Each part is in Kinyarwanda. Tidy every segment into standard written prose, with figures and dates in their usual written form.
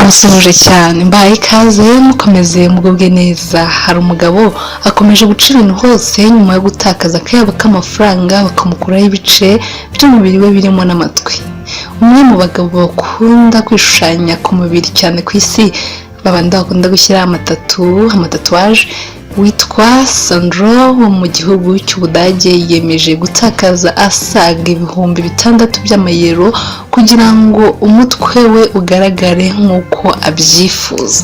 ndabasuhuje cyane mbaye ikaze mukomeze mugubwe neza. Hari umugabo akomeje guca ibintu hose nyuma yo gutakaza akayabo k'amafaranga bakamukuraho ibice by'umubiri we birimo n'amatwi. Umwe mu bagabo bakunda kwishushanya ku mubiri cyane ku isi babandi bakunda gushyira amatatuwaje witwa Sandro wo mu gihugu cy'Ubudage yiyemeje gutakaza asaga ibihumbi 6 by'amayero kugira ngo umutwe we ugaragare nk'uko abyifuza.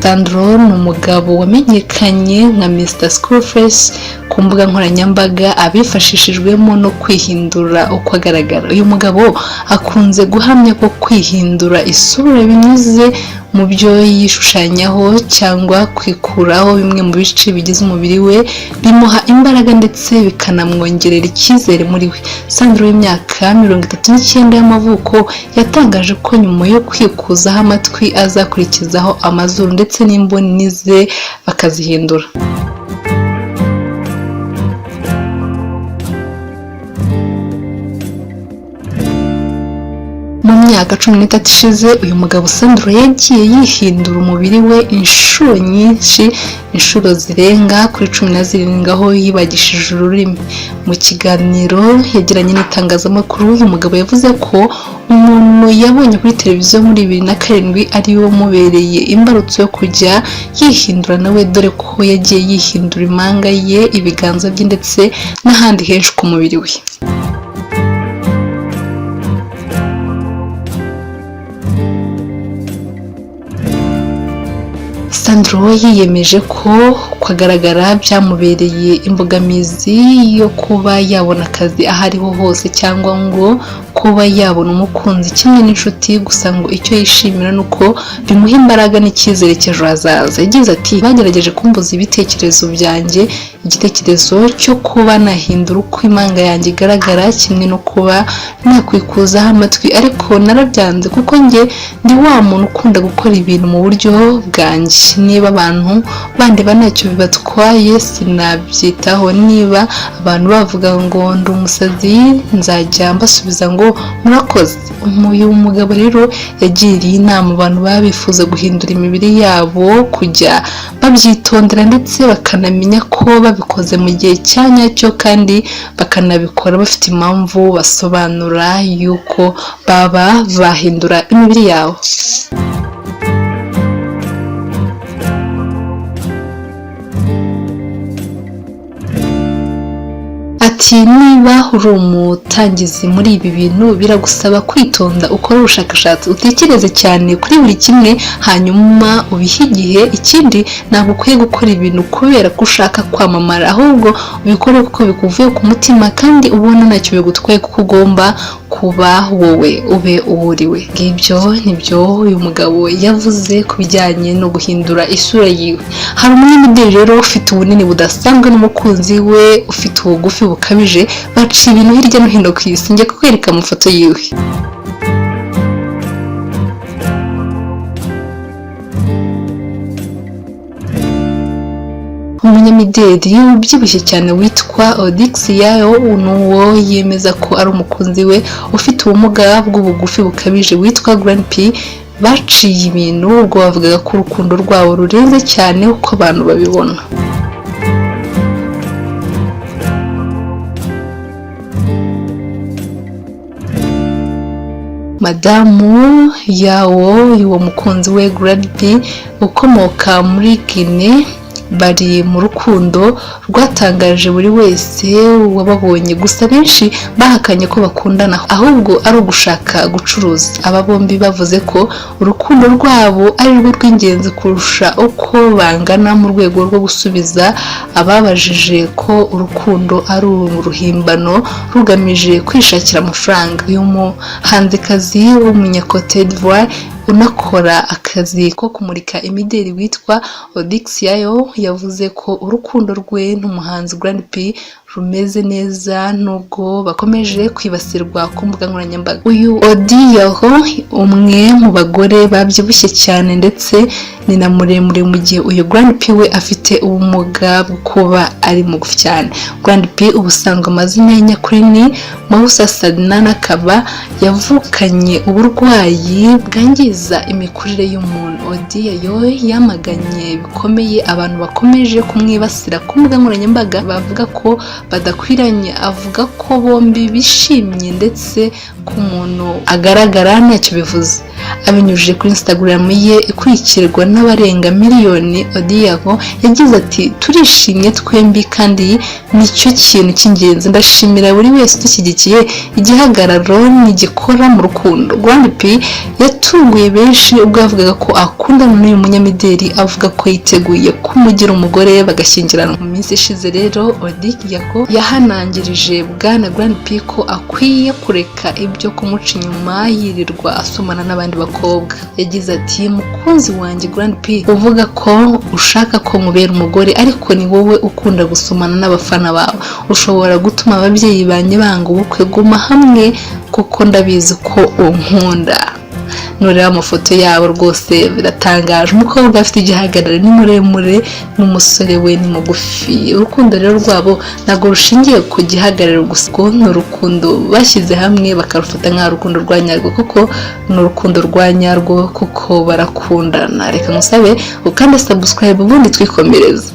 Sandro ni umugabo wamenyekanye nka Mr. Schoolface ku mbuga nkoranyambaga abifashishijwemo no kwihindura uko agaragara. Uyu mugabo akunze guhamya ko kwihindura isura binyuze mu byo yishushanyaho cyangwa kwikuraho bimwe mu bice bigize umubiri we bimuha imbaraga ndetse bikanamwongerera icyizere muri we. Sandro w'imyaka 39 y'amavuko yatangaje ko nyuma yo kwikuzaho amatwi azakurikizaho amazuru ndetse n'imboni ze bakazihindura. Mu myaka 13 ishize uyu mugabo Sandro yagiye yihindura umubiri we inshuro nyinshi, inshuro zirenga kuri 17 aho yibagishije ururimi. Mu kiganiro yagiranye n'itangazamakuru uyu mugabo yavuze ko umuntu yabonye kuri televiziyo muri 2007 ari wo mubereye imbarutso yo kujya yihindura nawe, dore ko yagiye yihindura impanga ye, ibiganza bye ndetse n'ahandi henshi ku mubiri we. Sandro yiyemeje ko kwagaragara byamubereye imbogamizi yo kuba yabona akazi aho ariho hose cyangwa ngo kuba yabona umukunzi kimwe n'inshuti, gusa ngo icyo yishimira nuko bimuha imbaraga n'icyizere cy'ejo hazaza. Yagize ati bagerageje kumbuza ibitekerezo byanjye, igitekerezo cyo kuba nahindura uko impanga yanjye igaragara kimwe no kuba nakwikuzaho amatwi, ariko narabyanze kuko njye ndi wa muntu ukunda gukora ibintu mu buryo bwanjye. Niba abantu bandeba ntacyo bibatwaye sinabyitaho, niba abantu bavuga ngo ndi umusazi nzajya mbasubiza ngo murakoze. Uyu mugabo rero yagiriye inama abantu baba bifuza guhindura imibiri yabo kujya babyitondera ndetse bakanamenya ko babikoze mu gihe cya nyacyo kandi bakanabikora bafite impamvu basobanura yuko baba bahindura imibiri yabo. Ati niba uri umutangizi muri ibi bintu biragusaba kwitonda, ukora ubushakashatsi, utekereze cyane kuri buri kimwe hanyuma ubihe igihe. Ikindi ntabwo ukwiye gukora ibintu kubera ko ushaka kwamamara, ahubwo ubikore kuko bikuvuye ku mutima kandi ubona ntacyo bigutwaye kuko ugomba kuba wowe, ube uwuriwe. Ngibyo nibyo uyu mugabo yavuze ku bijyanye no guhindura isura yiwe. Hari umunyamideli rero ufite ubunini budasanzwe n'umukunzi we ufite ubugufi bukabije, baciye ibintu hirya no hino ku isi. Njye kukwereka amafoto yiwe. Umunyamideli ubyibushye cyane witwa Akayabo n'uwo yemeza ko ari umukunzi we ufite ubumuga bw'ubugufi bukabije witwa Guca baciye ibintu ubwo bavugaga ko urukundo rwabo rurenze cyane uko abantu babibona. Madamu yawo uwo mukunzi we Guca ukomoka muri Guinea bari mu rukundo rwatangaje buri wese wababonye, gusa benshi bahakanye ko bakundana ahubwo ari ugushaka gucuruza. Aba bombi bavuze ko urukundo rwabo ari rwo rw'ingenzi kurusha uko bangana mu rwego rwo gusubiza ababajije ko urukundo ari uruhimbano rugamije kwishakira amafaranga. Uyu muhanzikazi w'umunyakote d'Ivoire unakora akazi ko kumurika imideli witwa Akayabo yavuze ko urukundo rwe n'umuhanzi Guca rumeze neza nubwo bakomeje kwibasirwa ku mbuga nkoranyambaga. Uyu Odiyaho umwe mu bagore babyibushye cyane ndetse ni na muremure mu gihe uyu Grand P we afite ubumuga bwo kuba ari mugufi cyane. Grand P ubusanzwe amazina ye nyakuri ni Mausa Sadnana, akaba yavukanye uburwayi bwangiza imikurire y'umuntu. Odiyaho yamaganye bikomeye abantu bakomeje kumwibasira ku mbuga nkoranyambaga bavuga ko badakwiranye. Avuga ko bombi bishimye ndetse ko umuntu agaragara ntacyo bivuze. Abinyujije kuri Instagram ye ikurikirwa n'abarenga miliyoni, Odiyaho yagize ati turishimye twembi kandi nicyo kintu cy'ingenzi. Ndashimira buri wese udushyigikiye, igihagararo nigikora mu rukundo. Grand P yatunguye benshi ubwo yavugaga ko akundana n'uyu munyamideli, avuga ko yiteguye kumugira umugore bagashyingirana. Mu minsi ishize rero Odiyaho yahanangirije bwana Grand P ko akwiye kureka ibyo kumuca inyuma yirirwa asomana n'abandi bakobwa. Yagize ati mukunzi wanjye Grand P, uvuga ko ushaka ko nkubera umugore ariko ni wowe ukunda gusomana n'abafana bawe. Ushobora gutuma ababyeyi banjye banga ubukwe. Guma hamwe kuko ndabizi ko unkunda. Nureba amafoto yabo rwose biratangaje. Umukobwa afite igihagararo, ni muremure, n'umusore we ni mugufi. Urukundo rero rwabo ntabwo rushingiye ku gihagararo gusa, ni urukundo bashyize hamwe bakarufata nk'urukundo rwa nyarwo, kuko ni urukundo rwa nyarwo kuko barakundana. Reka musabe ukande subscribe ubundi twikomereza.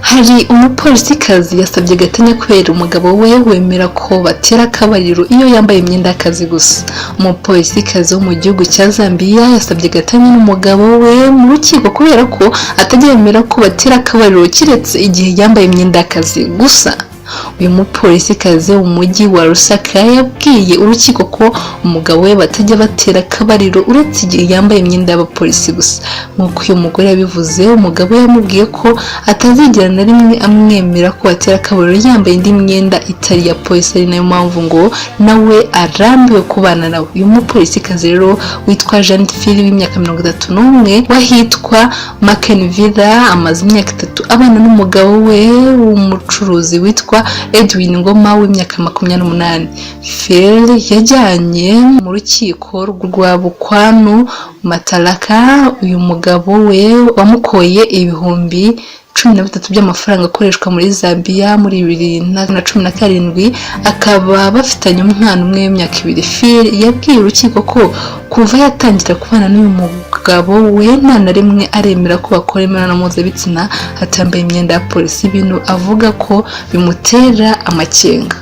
Hari umupolisikazi yasabye gatanya kubera umugabo we wemera ko batera akabariro iyo yambaye imyenda y'akazi gusa. Umupolisikazi wo mu gihugu cya Zambia yasabye gatanya n'umugabo we mu rukiko kubera ko atajya yemera ko batera akabariro kiretse igihe yambaye imyenda y'akazi gusa. Uyu mupolisikazi wo mu mujyi wa Lusaka yabwiye urukiko ko umugabo we batajya batera akabariro uretse igihe yambaye imyenda y'abapolisi gusa. Nk'uko uyu mugore yabivuze, umugabo yamubwiye ko atazigera na rimwe amwemera ko batera akabariro yambaye indi myenda itari ya polisi, ari nayo mpamvu ngo nawe arambiwe kubana nawe. Uyu mupolisikazi rero witwa Janet Phil w'imyaka 31 wahitwa Makenville amaze imyaka 3 abana n'umugabo we w'umucuruzi witwa Edwin Ngoma w'imyaka 28. Phil yajyanye mu rukiko rwa Bukwanu Matalaka uyu mugabo we wamukoye ibihumbi 13 by'amafaranga akoreshwa muri Zambia muri 2017, akaba bafitanye umwana umwe w'imyaka 2. Phil yabwiye urukiko ko kuva yatangira kubana n'uyu mugabo we nta na rimwe aremera ko bakora imibonano mpuzabitsina atambaye imyenda ya polisi, ibintu avuga ko bimutera amakenga.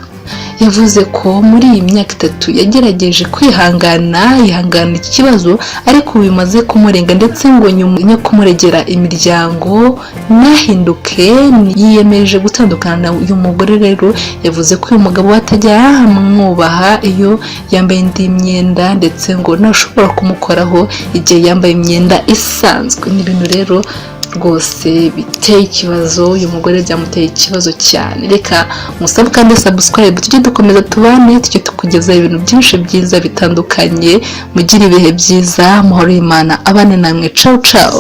Yavuze ko muri iyi myaka 3 yagerageje yihangana iki kibazo ariko bimaze kumurenga, ndetse ngo nyuma yo kumuregera imiryango nahinduke yiyemeje gutandukana na uyu mugore. Rero yavuze ko uyu mugabo atajya amwubaha iyo yambaye indi myenda, ndetse ngo ntashobora kumukoraho igihe yambaye imyenda isanzwe. Ni ibintu rero rwose biteye ikibazo. Uyu mugore byamuteye ikibazo cyane. Reka musabe kandi subscribe tujye dukomeza tubane, tujye tukugeza ibintu byinshi byiza bitandukanye. Mugire ibihe byiza, muhore Imana abane namwe. Ciao ciao.